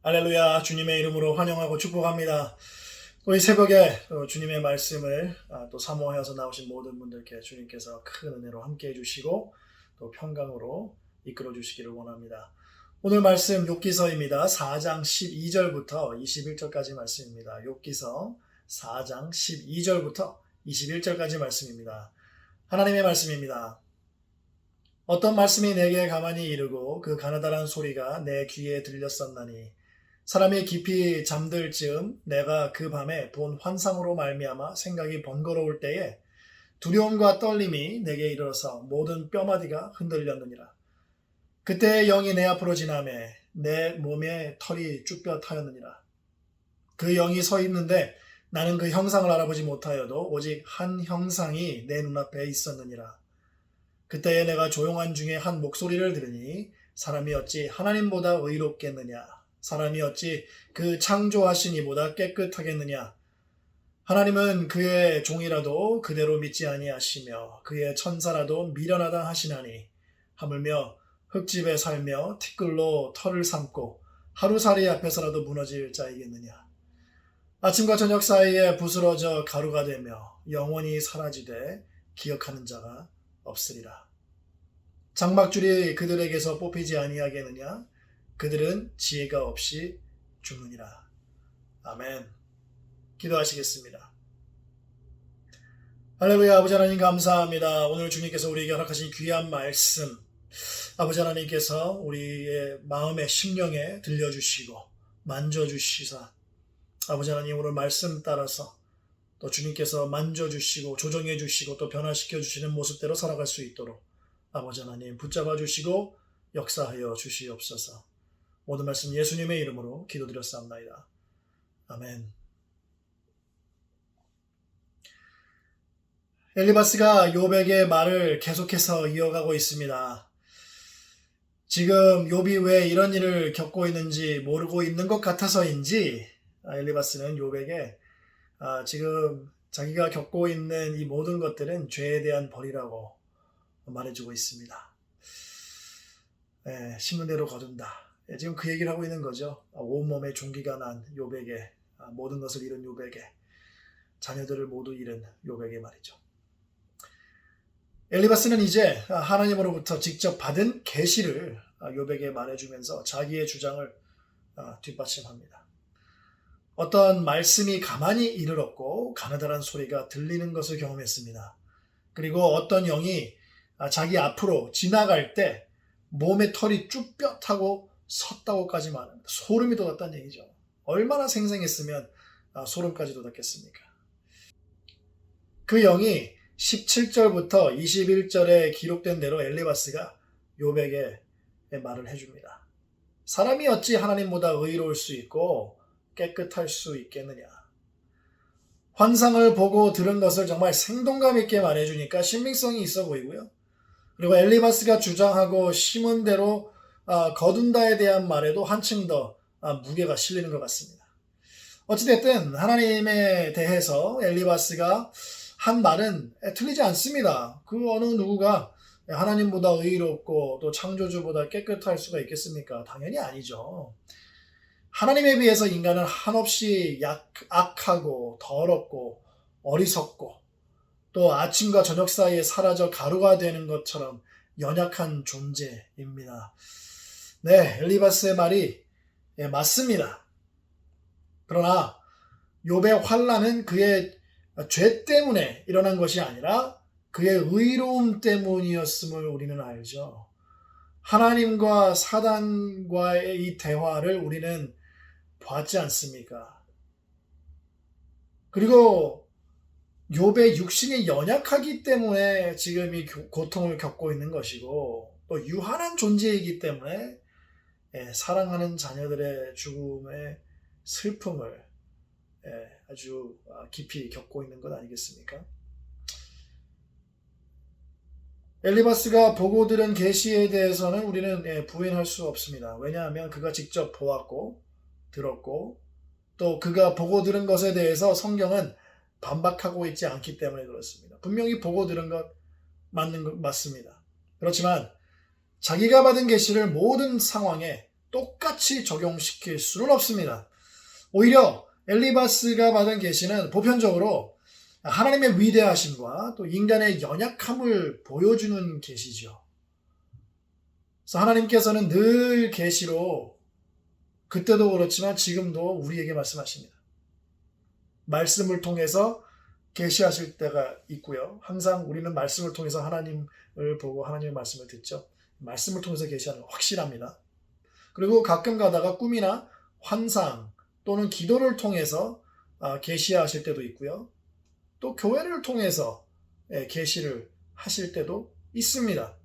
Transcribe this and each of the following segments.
할렐루야. 주님의 이름으로 환영하고 축복합니다. 이 새벽에 주님의 말씀을 또 사모하여서 나오신 모든 분들께 주님께서 큰 은혜로 함께 해주시고 또 평강으로 이끌어 주시기를 원합니다. 오늘 말씀 욥기서입니다. 4장 12절부터 21절까지 말씀입니다. 욥기서 4장 12절부터 21절까지 말씀입니다. 하나님의 말씀입니다. 어떤 말씀이 내게 가만히 이르고 그 가느다란 소리가 내 귀에 들렸었나니 사람이 깊이 잠들 즈음 내가 그 밤에 본 환상으로 말미암아 생각이 번거로울 때에 두려움과 떨림이 내게 이르러서 모든 뼈마디가 흔들렸느니라. 그때 영이 내 앞으로 지나매 내 몸에 털이 쭈뼛하였느니라. 그 영이 서 있는데 나는 그 형상을 알아보지 못하여도 오직 한 형상이 내 눈앞에 있었느니라. 그때에 내가 조용한 중에 한 목소리를 들으니 사람이 어찌 하나님보다 의롭겠느냐, 사람이 어찌 그 창조하신 이보다 깨끗하겠느냐. 하나님은 그의 종이라도 그대로 믿지 아니하시며 그의 천사라도 미련하다 하시나니 하물며 흙집에 살며 티끌로 털을 삼고 하루살이 앞에서라도 무너질 자이겠느냐. 아침과 저녁 사이에 부스러져 가루가 되며 영원히 사라지되 기억하는 자가 없으리라. 장막줄이 그들에게서 뽑히지 아니하겠느냐. 그들은 지혜가 없이 죽느니라. 아멘. 기도하시겠습니다. 할렐루야. 아버지 하나님 감사합니다. 오늘 주님께서 우리에게 허락하신 귀한 말씀, 아버지 하나님께서 우리의 마음의 심령에 들려주시고 만져주시사, 아버지 하나님 오늘 말씀 따라서 또 주님께서 만져주시고 조정해주시고 또 변화시켜주시는 모습대로 살아갈 수 있도록 아버지 하나님 붙잡아 주시고 역사하여 주시옵소서. 모든 말씀 예수님의 이름으로 기도드렸사옵나이다. 아멘. 엘리바스가 욥에게 말을 계속해서 이어가고 있습니다. 지금 욥이 왜 이런 일을 겪고 있는지 모르고 있는 것 같아서인지 엘리바스는 욥에게 지금 자기가 겪고 있는 이 모든 것들은 죄에 대한 벌이라고 말해주고 있습니다. 심는 대로 거둔다. 지금 그 얘기를 하고 있는 거죠. 온몸에 종기가 난 욥에게, 모든 것을 잃은 욥에게, 자녀들을 모두 잃은 욥에게 말이죠. 엘리바스는 이제 하나님으로부터 직접 받은 계시를 욥에게 말해주면서 자기의 주장을 뒷받침합니다. 어떤 말씀이 가만히 이르렀고 가느다란 소리가 들리는 것을 경험했습니다. 그리고 어떤 영이 자기 앞으로 지나갈 때 몸에 털이 쭈뼛하고 섰다고까지 말합니다. 소름이 돋았다는 얘기죠. 얼마나 생생했으면 소름까지 돋았겠습니까? 그 영이 17절부터 21절에 기록된 대로 엘리바스가 욥에게 말을 해줍니다. 사람이 어찌 하나님보다 의로울 수 있고 깨끗할 수 있겠느냐. 환상을 보고 들은 것을 정말 생동감 있게 말해주니까 신빙성이 있어 보이고요. 그리고 엘리바스가 주장하고 심은 대로 거둔다에 대한 말에도 한층 더 무게가 실리는 것 같습니다. 어찌됐든 하나님에 대해서 엘리바스가 한 말은 틀리지 않습니다. 그 어느 누구가 하나님보다 의롭고 또 창조주보다 깨끗할 수가 있겠습니까? 당연히 아니죠. 하나님에 비해서 인간은 한없이 악하고 더럽고 어리석고 또 아침과 저녁 사이에 사라져 가루가 되는 것처럼 연약한 존재입니다. 네, 엘리바스의 말이 맞습니다. 그러나 욥의 환난은 그의 죄 때문에 일어난 것이 아니라 그의 의로움 때문이었음을 우리는 알죠. 하나님과 사단과의 이 대화를 우리는 봤지 않습니까? 그리고 욥의 육신이 연약하기 때문에 지금 이 고통을 겪고 있는 것이고 또 유한한 존재이기 때문에 사랑하는 자녀들의 죽음의 슬픔을 아주 깊이 겪고 있는 것 아니겠습니까? 엘리바스가 보고 들은 계시에 대해서는 우리는 부인할 수 없습니다. 왜냐하면 그가 직접 보았고 들었고 또 그가 보고 들은 것에 대해서 성경은 반박하고 있지 않기 때문에 그렇습니다. 분명히 보고 들은 것 맞습니다. 그렇지만 자기가 받은 계시를 모든 상황에 똑같이 적용시킬 수는 없습니다. 오히려 엘리바스가 받은 계시는 보편적으로 하나님의 위대하심과 또 인간의 연약함을 보여주는 계시죠. 그래서 하나님께서는 늘 계시로 그때도 그렇지만 지금도 우리에게 말씀하십니다. 말씀을 통해서 계시하실 때가 있고요. 항상 우리는 말씀을 통해서 하나님을 보고 하나님의 말씀을 듣죠. 말씀을 통해서 계시하는 건 확실합니다. 그리고 가끔 가다가 꿈이나 환상 또는 기도를 통해서 계시하실 때도 있고요. 또 교회를 통해서 계시를 하실 때도 있습니다.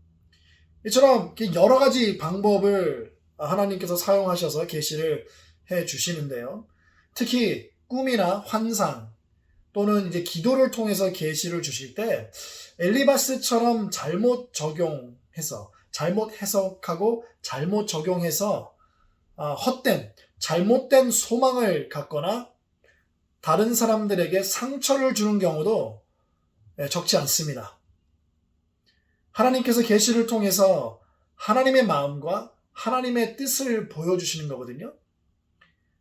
이처럼 여러 가지 방법을 하나님께서 사용하셔서 계시를 해 주시는데요. 특히 꿈이나 환상 또는 이제 기도를 통해서 계시를 주실 때 엘리바스처럼 잘못 적용해서 잘못 해석하고 잘못 적용해서 헛된 잘못된 소망을 갖거나 다른 사람들에게 상처를 주는 경우도 적지 않습니다. 하나님께서 계시를 통해서 하나님의 마음과 하나님의 뜻을 보여주시는 거거든요.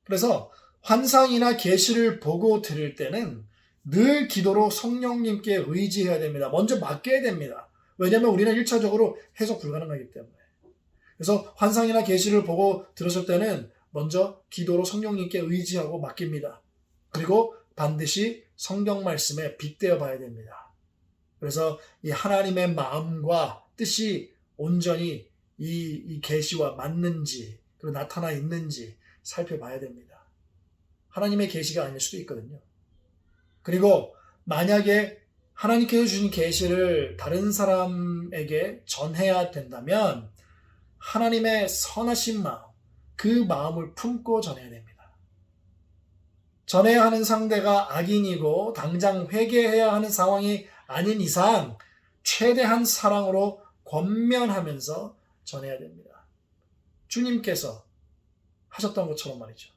그래서 환상이나 계시를 보고 들을 때는 늘 기도로 성령님께 의지해야 됩니다. 먼저 맡겨야 됩니다. 왜냐하면 우리는 1차적으로 해석 불가능하기 때문에. 그래서 환상이나 계시를 보고 들었을 때는 먼저 기도로 성령님께 의지하고 맡깁니다. 그리고 반드시 성경 말씀에 빗대어 봐야 됩니다. 그래서 이 하나님의 마음과 뜻이 온전히 이 계시와 맞는지 그리고 나타나 있는지 살펴봐야 됩니다. 하나님의 계시가 아닐 수도 있거든요. 그리고 만약에 하나님께서 주신 계시를 다른 사람에게 전해야 된다면 하나님의 선하신 마음, 그 마음을 품고 전해야 됩니다. 전해야 하는 상대가 악인이고 당장 회개해야 하는 상황이 아닌 이상 최대한 사랑으로 권면하면서 전해야 됩니다. 주님께서 하셨던 것처럼 말이죠.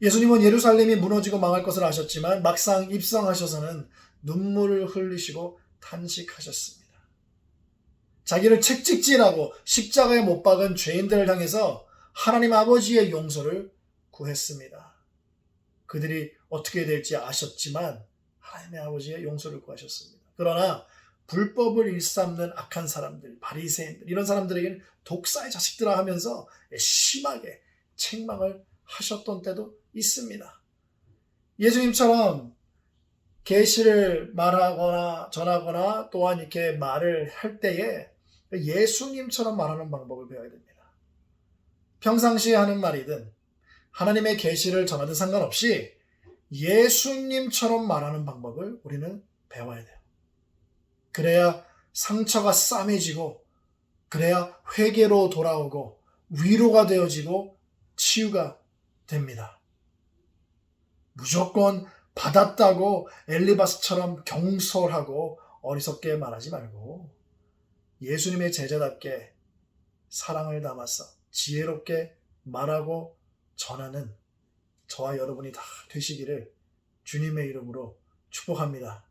예수님은 예루살렘이 무너지고 망할 것을 아셨지만 막상 입성하셔서는 눈물을 흘리시고 탄식하셨습니다. 자기를 책찍질하고 십자가에 못 박은 죄인들을 향해서 하나님 아버지의 용서를 구했습니다. 그들이 어떻게 될지 아셨지만 하나님의 아버지의 용서를 구하셨습니다. 그러나 불법을 일삼는 악한 사람들, 바리새인들 이런 사람들에게는 독사의 자식들아 하면서 심하게 책망을 하셨던 때도 있습니다. 예수님처럼 계시를 말하거나 전하거나 또한 이렇게 말을 할 때에 예수님처럼 말하는 방법을 배워야 됩니다. 평상시에 하는 말이든 하나님의 계시를 전하든 상관없이 예수님처럼 말하는 방법을 우리는 배워야 돼요. 그래야 상처가 싸매지고 그래야 회개로 돌아오고 위로가 되어지고 치유가 됩니다. 무조건 받았다고 엘리바스처럼 경솔하고 어리석게 말하지 말고 예수님의 제자답게 사랑을 담아서 지혜롭게 말하고 전하는 저와 여러분이 다 되시기를 주님의 이름으로 축복합니다.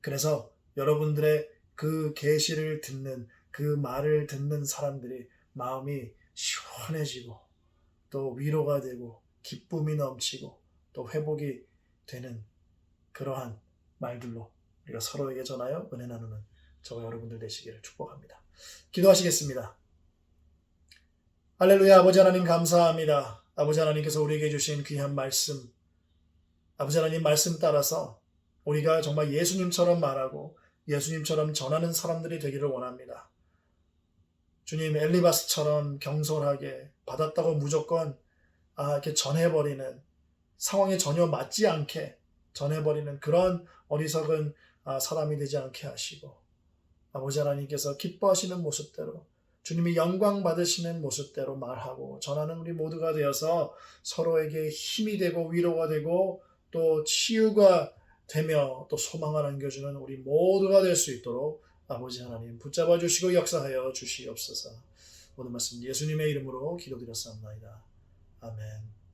그래서 여러분들의 그 계시를 듣는 그 말을 듣는 사람들이 마음이 시원해지고 또 위로가 되고 기쁨이 넘치고 또 회복이 되는 그러한 말들로 우리가 서로에게 전하여 은혜 나누는 저와 여러분들 되시기를 축복합니다. 기도하시겠습니다. 할렐루야. 아버지 하나님 감사합니다. 아버지 하나님께서 우리에게 주신 귀한 말씀, 아버지 하나님 말씀 따라서 우리가 정말 예수님처럼 말하고 예수님처럼 전하는 사람들이 되기를 원합니다. 주님, 엘리바스처럼 경솔하게 받았다고 무조건 이렇게 전해버리는, 상황에 전혀 맞지 않게 전해버리는 그런 어리석은 사람이 되지 않게 하시고, 아버지 하나님께서 기뻐하시는 모습대로 주님이 영광 받으시는 모습대로 말하고 전하는 우리 모두가 되어서 서로에게 힘이 되고 위로가 되고 또 치유가 되며 또 소망을 안겨주는 우리 모두가 될 수 있도록 아버지 하나님 붙잡아 주시고 역사하여 주시옵소서. 모든 말씀 예수님의 이름으로 기도드렸사옵나이다. 아멘.